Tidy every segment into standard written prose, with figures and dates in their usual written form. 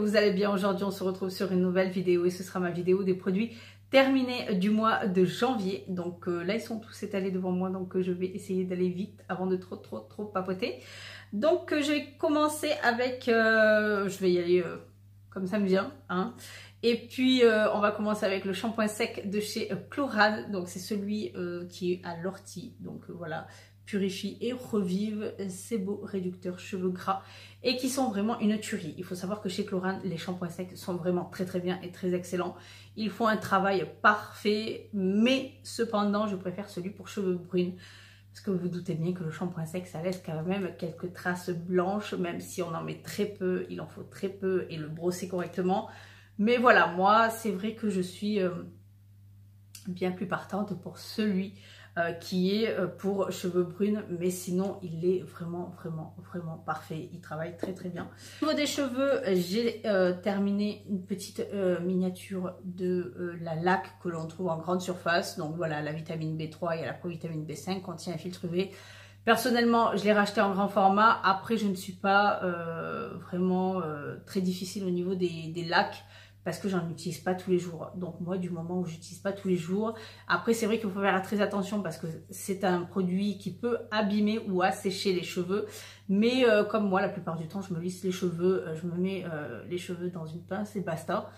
vous allez bien. Aujourd'hui on se retrouve sur une nouvelle vidéo et ce sera ma vidéo des produits terminés du mois de janvier. Donc là ils sont tous étalés devant moi, donc je vais essayer d'aller vite avant de trop papoter. Donc je vais commencer avec, je vais y aller comme ça me vient, hein. Et puis on va commencer avec le shampoing sec de chez Chlorane. Donc c'est celui qui est à l'ortie, donc voilà, purifie et revive ces beaux réducteurs cheveux gras et qui sont vraiment une tuerie. Il faut savoir que chez Chlorane, les shampoings secs sont vraiment très bien et très excellents. Ils font un travail parfait, mais cependant je préfère celui pour cheveux bruns. Parce que vous vous doutez bien que le shampoing sec, ça laisse quand même quelques traces blanches, même si on en met très peu, il en faut très peu et le brosser correctement. Mais voilà, moi, c'est vrai que je suis bien plus partante pour celui qui est pour cheveux bruns. Mais sinon, il est vraiment parfait. Il travaille très bien. Au niveau des cheveux, j'ai terminé une petite miniature de la laque que l'on trouve en grande surface. Donc voilà, la vitamine B3 et la provitamine B5 contient un filtre UV. Personnellement, je l'ai racheté en grand format. Après, je ne suis pas vraiment très difficile au niveau des laques, parce que j'en utilise pas tous les jours. Donc moi, du moment où j'utilise pas tous les jours, après c'est vrai qu'il faut faire très attention parce que c'est un produit qui peut abîmer ou assécher les cheveux. Mais comme moi, la plupart du temps, je me lisse les cheveux, je me mets les cheveux dans une pince et basta.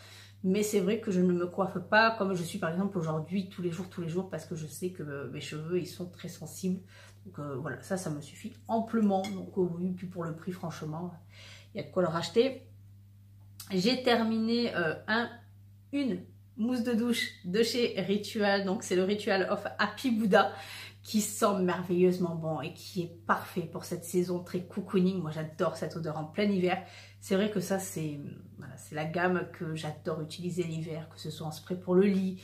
Mais c'est vrai que je ne me coiffe pas comme je suis par exemple aujourd'hui tous les jours, parce que je sais que mes cheveux ils sont très sensibles. Donc voilà, ça me suffit amplement. Donc oui, puis pour le prix, franchement, il y a de quoi le racheter. J'ai terminé une mousse de douche de chez Ritual. Donc c'est le Ritual of Happy Buddha qui sent merveilleusement bon et qui est parfait pour cette saison très cocooning. Moi j'adore cette odeur en plein hiver. C'est vrai que ça c'est voilà, la gamme que j'adore utiliser l'hiver, que ce soit en spray pour le lit,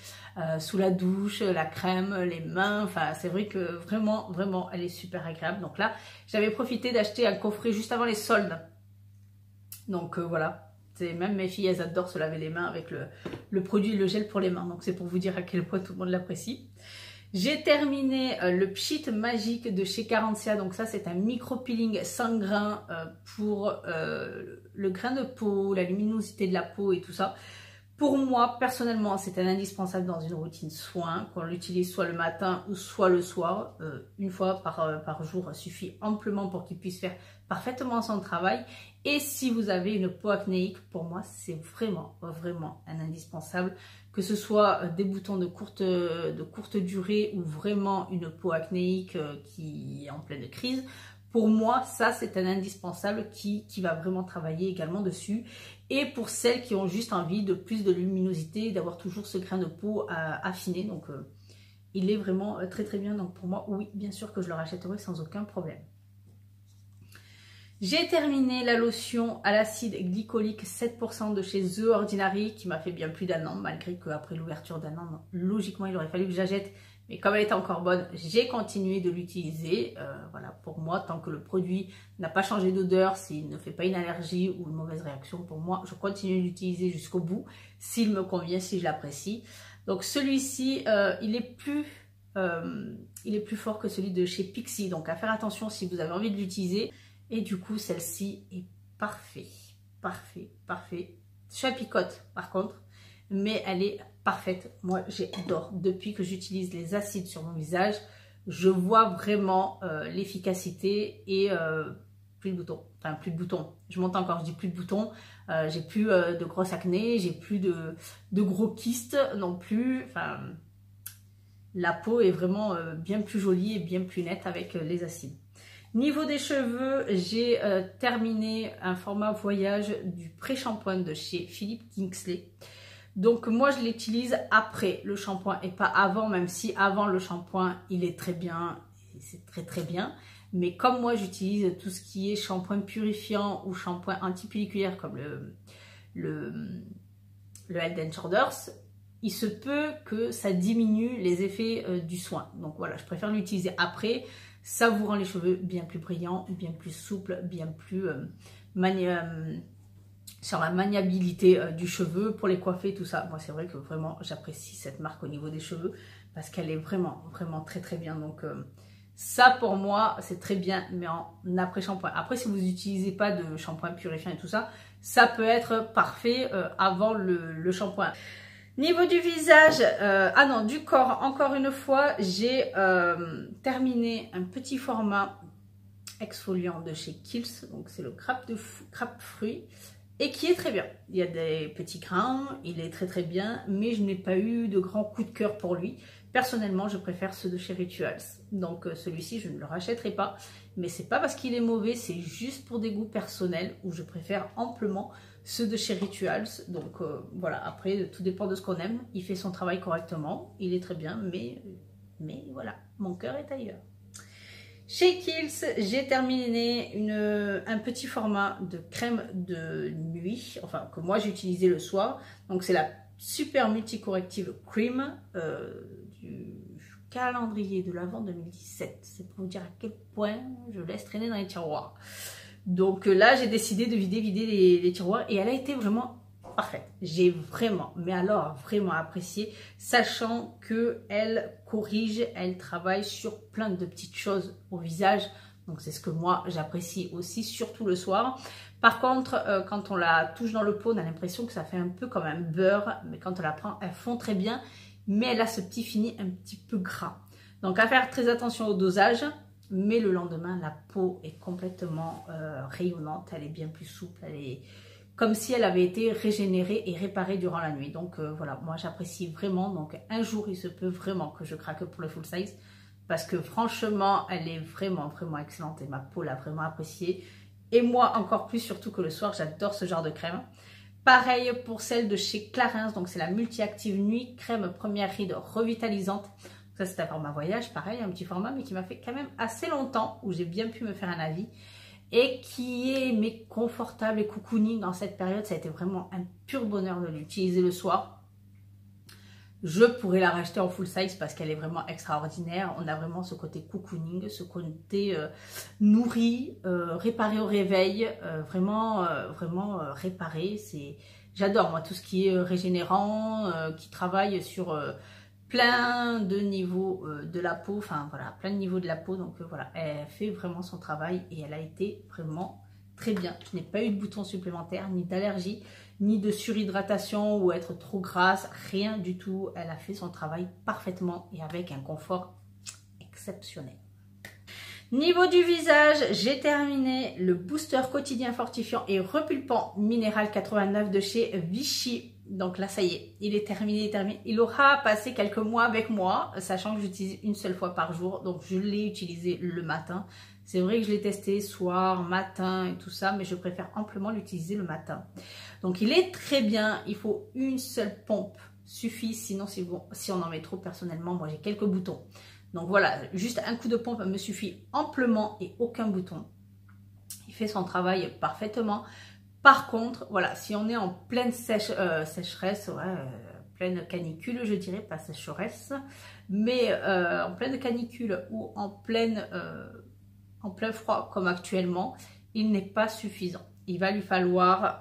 sous la douche, la crème, les mains. Enfin c'est vrai que vraiment elle est super agréable. Donc là j'avais profité d'acheter un coffret juste avant les soldes. Donc voilà. Même mes filles, elles adorent se laver les mains avec le produit, le gel pour les mains. Donc c'est pour vous dire à quel point tout le monde l'apprécie. J'ai terminé le Pchit Magique de chez Carentia. Donc ça c'est un micro-peeling sans grain pour le grain de peau, la luminosité de la peau et tout ça. Pour moi, personnellement, c'est un indispensable dans une routine soin, qu'on l'utilise soit le matin ou soit le soir. Une fois par jour suffit amplement pour qu'il puisse faire parfaitement son travail. Et si vous avez une peau acnéique, pour moi, c'est vraiment un indispensable. Que ce soit des boutons de courte durée ou vraiment une peau acnéique qui est en pleine crise. Pour moi, ça, c'est un indispensable qui va vraiment travailler également dessus. Et pour celles qui ont juste envie de plus de luminosité, d'avoir toujours ce grain de peau affiné. Donc, il est vraiment très bien. Donc, pour moi, oui, bien sûr que je le rachèterai sans aucun problème. J'ai terminé la lotion à l'acide glycolique 7% de chez The Ordinary qui m'a fait bien plus d'un an, malgré qu'après l'ouverture d'un an, logiquement, il aurait fallu que je la jette. Mais comme elle était encore bonne, j'ai continué de l'utiliser. Voilà, pour moi, tant que le produit n'a pas changé d'odeur, s'il ne fait pas une allergie ou une mauvaise réaction, pour moi, je continue d'utiliser jusqu'au bout, s'il me convient, si je l'apprécie. Donc celui-ci, il est plus fort que celui de chez Pixi. Donc à faire attention si vous avez envie de l'utiliser. Et du coup, celle-ci est parfaite. Ça picote par contre, mais elle est parfaite. Moi, j'adore. Depuis que j'utilise les acides sur mon visage, je vois vraiment l'efficacité et plus de boutons. Enfin, plus de boutons. Je monte encore, je dis plus de boutons. J'ai plus de grosses acné, j'ai plus de gros kystes non plus. Enfin, la peau est vraiment bien plus jolie et bien plus nette avec les acides. Niveau des cheveux, j'ai terminé un format voyage du pré-shampoing de chez Philippe Kingsley. Donc moi je l'utilise après le shampoing et pas avant, même si avant le shampoing il est très bien, c'est très bien. Mais comme moi j'utilise tout ce qui est shampoing purifiant ou shampoing anti-pelliculaire comme le Head & Shoulders, il se peut que ça diminue les effets du soin. Donc voilà, je préfère l'utiliser après. Ça vous rend les cheveux bien plus brillants, bien plus souples, bien plus sur la maniabilité du cheveu pour les coiffer, tout ça. Moi, c'est vrai que vraiment, j'apprécie cette marque au niveau des cheveux parce qu'elle est vraiment très bien. Donc, ça pour moi, c'est très bien, mais en après-shampoing. Après, si vous n'utilisez pas de shampoing purifiant et tout ça, ça peut être parfait avant le shampoing. Niveau du visage, ah non, du corps, encore une fois, j'ai terminé un petit format exfoliant de chez Kiehl's, donc c'est le crabe fruit, et qui est très bien. Il y a des petits grains, il est très très bien, mais je n'ai pas eu de grand coup de cœur pour lui. Personnellement, je préfère ceux de chez Rituals, donc celui-ci je ne le rachèterai pas, mais c'est pas parce qu'il est mauvais, c'est juste pour des goûts personnels où je préfère amplement ceux de chez Rituals. Donc voilà, après tout dépend de ce qu'on aime. Il fait son travail correctement, il est très bien, mais voilà, mon cœur est ailleurs. Chez Kiehl's, j'ai terminé un petit format de crème de nuit, enfin que moi j'ai utilisé le soir. Donc c'est la Super Multi-Corrective Cream du calendrier de l'Avent 2017. C'est pour vous dire à quel point je laisse traîner dans les tiroirs. Donc là, j'ai décidé de vider les tiroirs et elle a été vraiment parfaite. J'ai vraiment, mais alors vraiment apprécié, sachant qu'elle corrige, elle travaille sur plein de petites choses au visage. Donc c'est ce que moi j'apprécie aussi, surtout le soir. Par contre, quand on la touche dans le pot, on a l'impression que ça fait un peu comme un beurre, mais quand on la prend, elle fond très bien, mais elle a ce petit fini un petit peu gras. Donc à faire très attention au dosage. Mais le lendemain, la peau est complètement rayonnante, elle est bien plus souple, elle est comme si elle avait été régénérée et réparée durant la nuit. Donc voilà, moi j'apprécie vraiment. Donc un jour, il se peut vraiment que je craque pour le full size parce que franchement, elle est vraiment excellente et ma peau l'a vraiment appréciée. Et moi encore plus, surtout que le soir, j'adore ce genre de crème. Pareil pour celle de chez Clarins, donc c'est la Multi-Active Nuit Crème Première Ride Revitalisante. Ça, c'est un format voyage, pareil, un petit format, mais qui m'a fait quand même assez longtemps, où j'ai bien pu me faire un avis. Et qui est confortable et cocooning dans cette période. Ça a été vraiment un pur bonheur de l'utiliser le soir. Je pourrais la racheter en full size parce qu'elle est vraiment extraordinaire. On a vraiment ce côté cocooning, ce côté nourri, réparé au réveil, vraiment réparé. J'adore moi tout ce qui est régénérant, qui travaille sur... plein de niveaux de la peau, enfin voilà, plein de niveaux de la peau, donc voilà, elle fait vraiment son travail et elle a été vraiment très bien. Je n'ai pas eu de boutons supplémentaires, ni d'allergie, ni de surhydratation ou être trop grasse, rien du tout. Elle a fait son travail parfaitement et avec un confort exceptionnel. Niveau du visage, j'ai terminé le booster quotidien fortifiant et repulpant minéral 89 de chez Vichy. Donc là, ça y est, il est terminé, Il aura passé quelques mois avec moi, sachant que j'utilise une seule fois par jour. Donc je l'ai utilisé le matin. C'est vrai que je l'ai testé soir, matin et tout ça, mais je préfère amplement l'utiliser le matin. Donc il est très bien, il faut une seule pompe, suffit. Sinon, si on en met trop, personnellement, moi j'ai quelques boutons. Donc voilà, juste un coup de pompe me suffit amplement et aucun bouton. Il fait son travail parfaitement. Par contre, voilà, si on est en pleine sécheresse, pleine canicule, je dirais, pas sécheresse, mais en pleine canicule ou en plein froid comme actuellement, il n'est pas suffisant. Il va lui falloir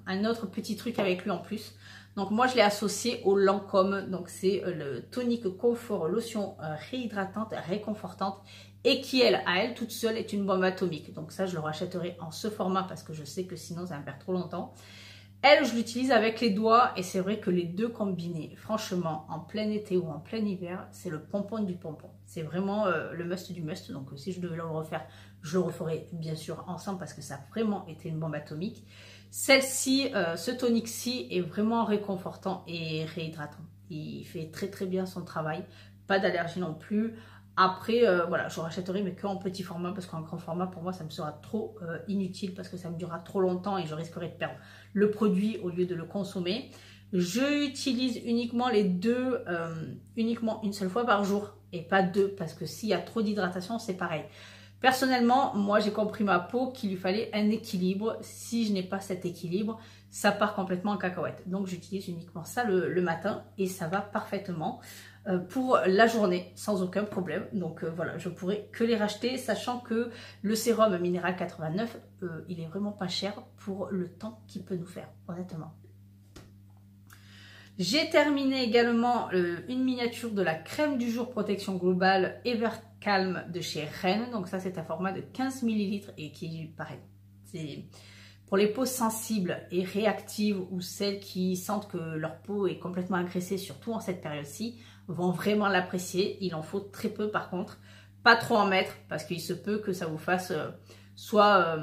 un autre petit truc avec lui en plus. Donc moi, je l'ai associé au Lancôme. Donc c'est le tonique confort lotion réhydratante, réconfortante. Et qui, elle, à elle toute seule, est une bombe atomique. Donc ça, je le rachèterai en ce format parce que je sais que sinon, ça va me perd trop longtemps. Elle, je l'utilise avec les doigts et c'est vrai que les deux combinés, franchement, en plein été ou en plein hiver, c'est le pompon du pompon. C'est vraiment le must du must. Donc si je devais le refaire, je le referai bien sûr ensemble parce que ça a vraiment été une bombe atomique. Celle-ci, ce tonique-ci est vraiment réconfortant et réhydratant. Il fait très très bien son travail. Pas d'allergie non plus. Après, voilà, je rachèterai, mais qu'en petit format, parce qu'en grand format, pour moi, ça me sera trop inutile, parce que ça me durera trop longtemps et je risquerai de perdre le produit au lieu de le consommer. Je utilise uniquement les deux, uniquement une seule fois par jour, et pas deux, parce que s'il y a trop d'hydratation, c'est pareil. Personnellement, moi, j'ai compris ma peau qu'il lui fallait un équilibre. Si je n'ai pas cet équilibre, ça part complètement en cacahuète. Donc, j'utilise uniquement ça le matin et ça va parfaitement pour la journée sans aucun problème. Donc voilà, je pourrais que les racheter, sachant que le sérum minéral 89, il est vraiment pas cher pour le temps qu'il peut nous faire, honnêtement. J'ai terminé également une miniature de la crème du jour protection globale Evercalm de chez Rennes. Donc ça, c'est un format de 15 ml et qui est pareil. C'est Pour les peaux sensibles et réactives ou celles qui sentent que leur peau est complètement agressée, surtout en cette période-ci, vont vraiment l'apprécier. Il en faut très peu par contre. Pas trop en mettre parce qu'il se peut que ça vous fasse soit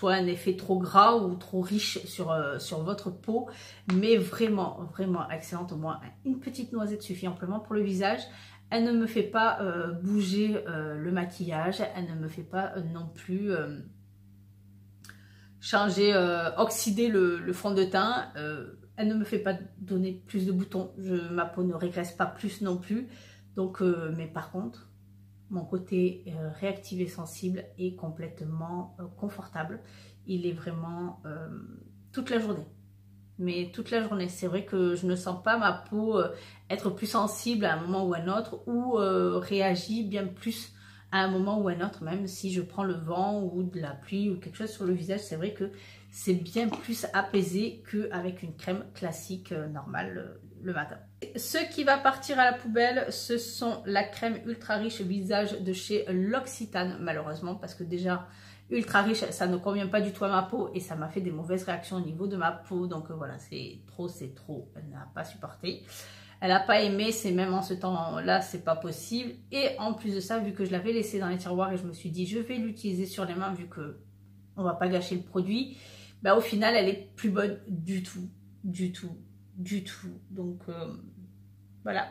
un effet trop gras ou trop riche sur votre peau. Mais vraiment, vraiment excellente. Au moins une petite noisette suffit amplement pour le visage. Elle ne me fait pas bouger le maquillage. Elle ne me fait pas non plus oxyder le fond de teint. Elle ne me fait pas donner plus de boutons. Ma peau ne régresse pas plus non plus. Donc, mais par contre, mon côté réactif et sensible est complètement confortable. Il est vraiment toute la journée. Mais toute la journée, c'est vrai que je ne sens pas ma peau être plus sensible à un moment ou à un autre ou réagit bien plus à un moment ou à un autre, même si je prends le vent ou de la pluie ou quelque chose sur le visage. C'est vrai que c'est bien plus apaisé qu'avec une crème classique normale le matin. Ce qui va partir à la poubelle, ce sont la crème ultra riche visage de chez L'Occitane, malheureusement, parce que déjà ultra riche, ça ne convient pas du tout à ma peau et ça m'a fait des mauvaises réactions au niveau de ma peau. Donc voilà, c'est trop, elle n'a pas supporté. Elle n'a pas aimé, c'est même en ce temps-là, c'est pas possible. Et en plus de ça, vu que je l'avais laissé dans les tiroirs et je me suis dit, je vais l'utiliser sur les mains vu que on va pas gâcher le produit, bah, au final, elle est plus bonne du tout. Donc voilà,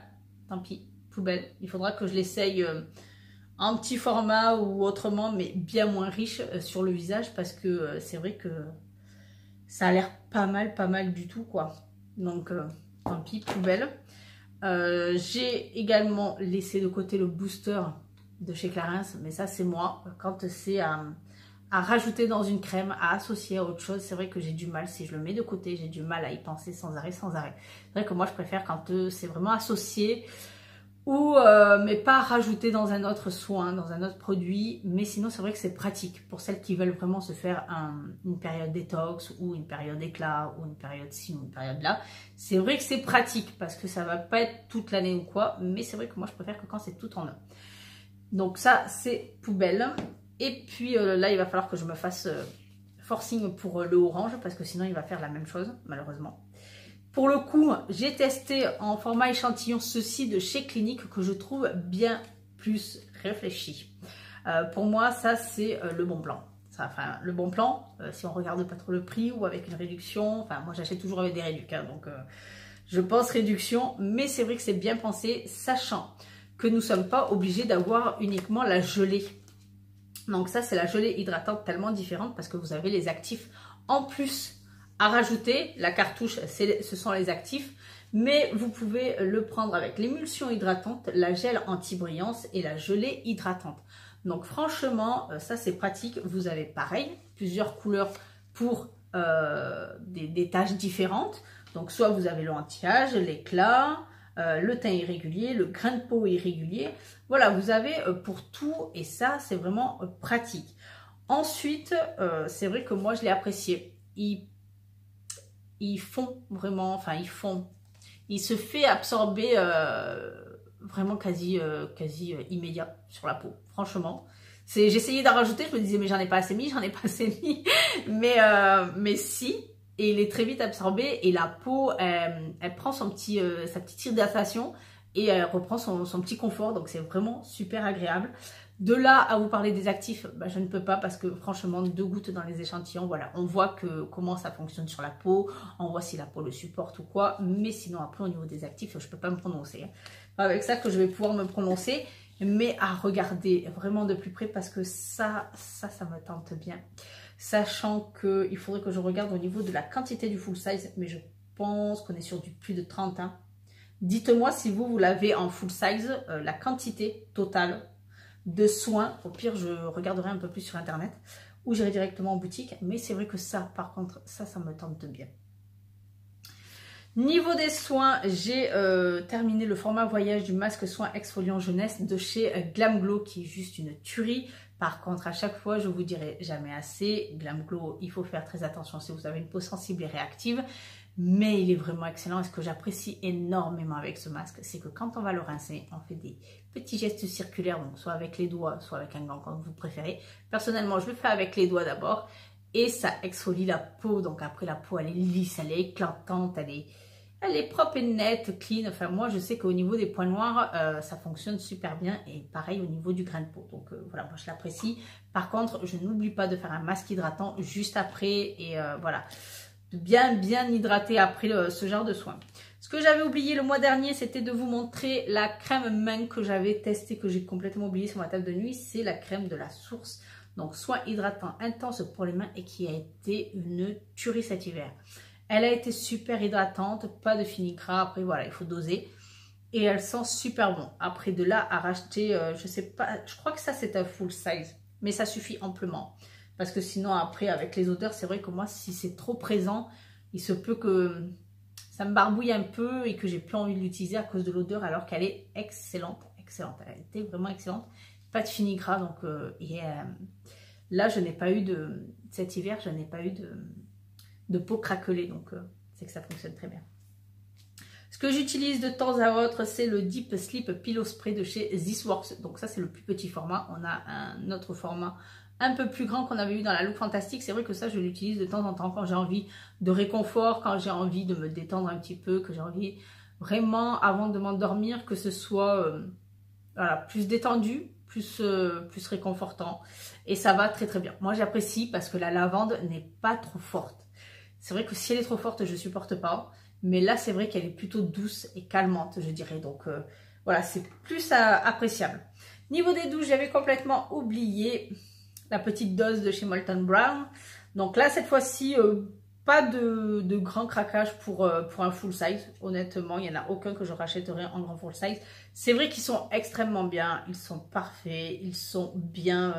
tant pis, poubelle. Il faudra que je l'essaye en petit format ou autrement, mais bien moins riche sur le visage parce que c'est vrai que ça a l'air pas mal du tout, quoi. Donc tant pis, poubelle. J'ai également laissé de côté le booster de chez Clarins, mais ça c'est moi. Quand c'est à rajouter dans une crème, à associer à autre chose, c'est vrai que j'ai du mal. Si je le mets de côté, j'ai du mal à y penser sans arrêt. C'est vrai que moi je préfère quand c'est vraiment associé ou mais pas rajouter dans un autre soin, dans un autre produit. Mais sinon c'est vrai que c'est pratique pour celles qui veulent vraiment se faire une période détox ou une période éclat ou une période ci ou une période là. C'est vrai que c'est pratique parce que ça va pas être toute l'année ou quoi, mais c'est vrai que moi je préfère que quand c'est tout en un. Donc ça c'est poubelle. Et puis là il va falloir que je me fasse forcing pour le orange parce que sinon il va faire la même chose malheureusement. Pour le coup, j'ai testé en format échantillon ceci de chez Clinique que je trouve bien plus réfléchi. Pour moi, ça c'est le bon plan. Enfin, le bon plan, si on regarde pas trop le prix ou avec une réduction. Enfin, moi j'achète toujours avec des réductions, hein, donc je pense réduction. Mais c'est vrai que c'est bien pensé, sachant que nous ne sommes pas obligés d'avoir uniquement la gelée. Donc ça, c'est la gelée hydratante tellement différente parce que vous avez les actifs en plus à rajouter. La cartouche, ce sont les actifs, mais vous pouvez le prendre avec l'émulsion hydratante, la gel anti-brillance et la gelée hydratante. Donc franchement, ça c'est pratique. Vous avez pareil, plusieurs couleurs pour des tâches différentes. Donc soit vous avez le anti-âge, l'éclat, le teint irrégulier, le grain de peau irrégulier. Voilà, vous avez pour tout et ça c'est vraiment pratique. Ensuite, c'est vrai que moi je l'ai apprécié. Ils font vraiment, enfin ils font, il se fait absorber vraiment quasi immédiat sur la peau, franchement. J'essayais d'en rajouter, je me disais mais j'en ai pas assez mis, mais si, et il est très vite absorbé et la peau, elle prend sa petite hydratation et elle reprend son petit confort, donc c'est vraiment super agréable. De là à vous parler des actifs, bah, je ne peux pas parce que franchement 2 gouttes dans les échantillons, voilà, on voit comment ça fonctionne sur la peau, on voit si la peau le supporte ou quoi, mais sinon après au niveau des actifs, je ne peux pas me prononcer. Pas avec ça que je vais pouvoir me prononcer, mais à regarder vraiment de plus près parce que ça me tente bien. Sachant qu'il faudrait que je regarde au niveau de la quantité du full size, mais je pense qu'on est sur du plus de 30. Hein. Dites-moi si vous l'avez en full size, la quantité totale de soins. Au pire, je regarderai un peu plus sur internet ou j'irai directement en boutique. Mais c'est vrai que ça, par contre, ça me tente bien. Niveau des soins, j'ai terminé le format voyage du masque soin exfoliant jeunesse de chez Glam Glow qui est juste une tuerie. Par contre, à chaque fois, je vous dirai jamais assez. Glam Glow, il faut faire très attention si vous avez une peau sensible et réactive. Mais il est vraiment excellent. Et ce que j'apprécie énormément avec ce masque, c'est que quand on va le rincer, on fait des petits gestes circulaires, donc soit avec les doigts, soit avec un gant, quand vous préférez. Personnellement, je le fais avec les doigts d'abord. et ça exfolie la peau. Donc après, la peau, elle est lisse, elle est éclatante, elle est propre et nette, clean. Enfin, moi, je sais qu'au niveau des points noirs, ça fonctionne super bien. Et pareil au niveau du grain de peau. Donc voilà, moi, je l'apprécie. Par contre, je n'oublie pas de faire un masque hydratant juste après. Et voilà, bien hydrater après ce genre de soins. Ce que j'avais oublié le mois dernier, c'était de vous montrer la crème main que j'avais testée, que j'ai complètement oublié sur ma table de nuit. C'est la crème de la source. Donc, soin hydratant intense pour les mains et qui a été une tuerie cet hiver. Elle a été super hydratante, pas de fini gras. Après, voilà, il faut doser. Et elle sent super bon. Après, de là à racheter, je sais pas, je crois que ça, c'est un full size. Mais ça suffit amplement. Parce que sinon, après, avec les odeurs, c'est vrai que moi, si c'est trop présent, il se peut que ça me barbouille un peu et que j'ai plus envie de l'utiliser à cause de l'odeur, alors qu'elle est excellente. Excellente. Elle était vraiment excellente. Pas de fini gras. Donc, là, je n'ai pas eu cet hiver, je n'ai pas eu de peau craquelée, donc c'est que ça fonctionne très bien. Ce que j'utilise de temps à autre, c'est le Deep Sleep Pillow Spray de chez This Works. Donc ça, c'est le plus petit format. On a un autre format un peu plus grand qu'on avait eu dans la Look Fantastique. C'est vrai que ça, je l'utilise de temps en temps quand j'ai envie de réconfort, quand j'ai envie de me détendre un petit peu, que j'ai envie vraiment, avant de m'endormir, que ce soit voilà, plus détendu, plus réconfortant. Et ça va très bien. Moi, j'apprécie parce que la lavande n'est pas trop forte. C'est vrai que si elle est trop forte, je ne supporte pas. Mais là, c'est vrai qu'elle est plutôt douce et calmante, je dirais. Donc, voilà, c'est plus appréciable. Niveau des douches, j'avais complètement oublié la petite dose de chez Molton Brown. Donc là, cette fois-ci, pas de grand craquage pour un full size. Honnêtement, il n'y en a aucun que je rachèterai en grand full size. C'est vrai qu'ils sont extrêmement bien. Ils sont parfaits. Ils sont bien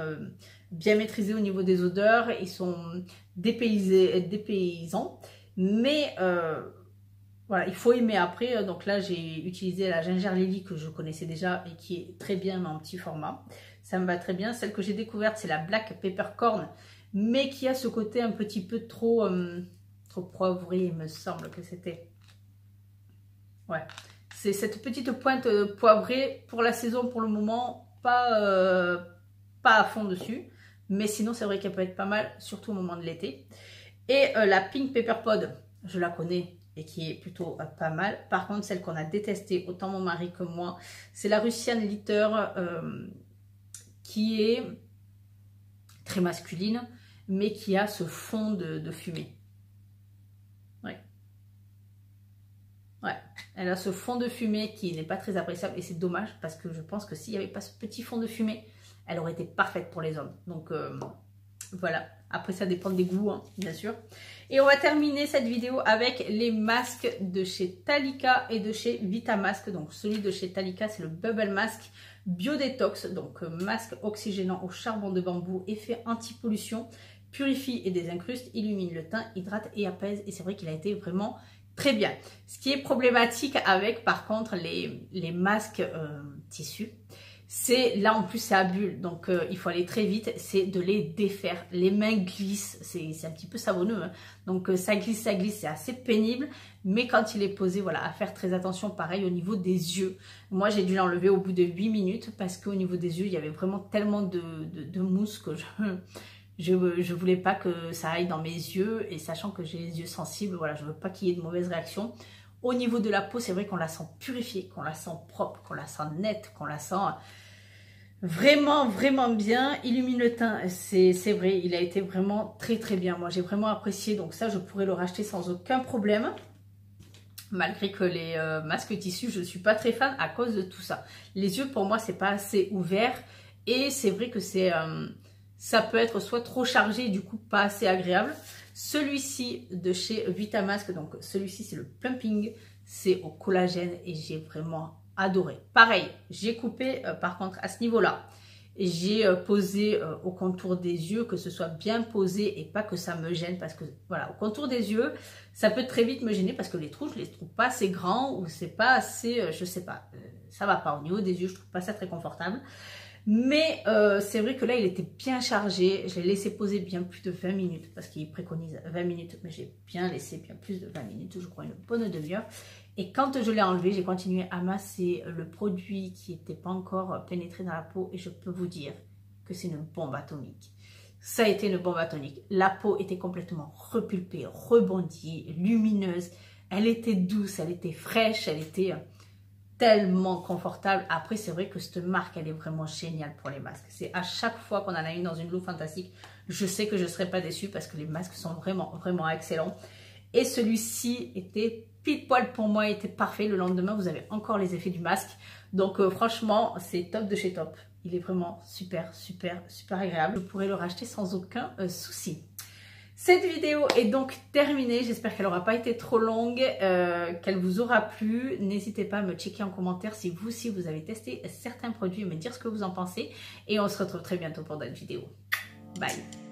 maîtrisés au niveau des odeurs. Ils sont dépaysants. Mais voilà, il faut aimer après. Donc là, j'ai utilisé la Ginger Lily que je connaissais déjà et qui est très bien mais en petit format. Ça me va très bien. Celle que j'ai découverte, c'est la Black Peppercorn, mais qui a ce côté un petit peu trop poivré, il me semble que c'était. Ouais, c'est cette petite pointe poivrée pour la saison pour le moment, pas à fond dessus. Mais sinon, c'est vrai qu'elle peut être pas mal, surtout au moment de l'été. Et la Pink Pepper Pod, je la connais et qui est plutôt pas mal. Par contre, celle qu'on a détestée, autant mon mari que moi, c'est la Russian Litter qui est très masculine, mais qui a ce fond de fumée. Ouais. Ouais, elle a ce fond de fumée qui n'est pas très appréciable et c'est dommage parce que je pense que s'il n'y avait pas ce petit fond de fumée, elle aurait été parfaite pour les hommes. Donc voilà, après ça dépend des goûts, hein, bien sûr. Et on va terminer cette vidéo avec les masques de chez Talika et de chez Vitamask. Donc celui de chez Talika, c'est le Bubble Mask Bio Detox, donc masque oxygénant au charbon de bambou, effet anti-pollution, purifie et désincruste, illumine le teint, hydrate et apaise. Et c'est vrai qu'il a été vraiment très bien. Ce qui est problématique avec, par contre, les masques tissus, c'est là en plus c'est à bulles, donc il faut aller très vite, c'est de les défaire. Les mains glissent, c'est un petit peu savonneux, hein. Donc ça glisse, c'est assez pénible, mais quand il est posé, voilà, à faire très attention, pareil au niveau des yeux. Moi j'ai dû l'enlever au bout de 8 minutes parce qu'au niveau des yeux, il y avait vraiment tellement de mousse que je voulais pas que ça aille dans mes yeux, et sachant que j'ai les yeux sensibles, voilà, je veux pas qu'il y ait de mauvaises réactions. Au niveau de la peau, c'est vrai qu'on la sent purifiée, qu'on la sent propre, qu'on la sent nette, qu'on la sent vraiment bien. Illumine le teint, c'est vrai, il a été vraiment très bien. Moi, j'ai vraiment apprécié, donc ça, je pourrais le racheter sans aucun problème. Malgré que les masques tissus, je ne suis pas très fan à cause de tout ça. Les yeux, pour moi, c'est pas assez ouvert. Et c'est vrai que ça peut être soit trop chargé, du coup, pas assez agréable. Celui-ci de chez Vitamask, donc celui-ci c'est le Plumping, c'est au collagène et j'ai vraiment adoré. Pareil, j'ai coupé par contre à ce niveau-là. J'ai posé au contour des yeux, que ce soit bien posé et pas que ça me gêne, parce que voilà, au contour des yeux, ça peut très vite me gêner parce que les trous, je les trouve pas assez grands ou c'est pas assez, je sais pas, ça va pas. Au niveau des yeux, je trouve pas ça très confortable. Mais c'est vrai que là, il était bien chargé. Je l'ai laissé poser bien plus de 20 minutes parce qu'il préconise 20 minutes. Mais j'ai bien laissé bien plus de 20 minutes, je crois une bonne demi-heure. Et quand je l'ai enlevé, j'ai continué à masser le produit qui n'était pas encore pénétré dans la peau. Et je peux vous dire que c'est une bombe atomique. ça a été une bombe atomique. La peau était complètement repulpée, rebondie, lumineuse. Elle était douce, elle était fraîche, elle était tellement confortable. Après, c'est vrai que cette marque, elle est vraiment géniale pour les masques. C'est à chaque fois qu'on en a une dans une Look Fantastique, je sais que je ne serai pas déçue parce que les masques sont vraiment, vraiment excellents. Et celui-ci était pile poil pour moi, était parfait. Le lendemain, vous avez encore les effets du masque. Donc franchement, c'est top de chez top. Il est vraiment super, super, super agréable. Je pourrais le racheter sans aucun souci. Cette vidéo est donc terminée. J'espère qu'elle n'aura pas été trop longue, qu'elle vous aura plu. N'hésitez pas à me checker en commentaire si vous aussi vous avez testé certains produits et me dire ce que vous en pensez. Et on se retrouve très bientôt pour d'autres vidéos. Bye!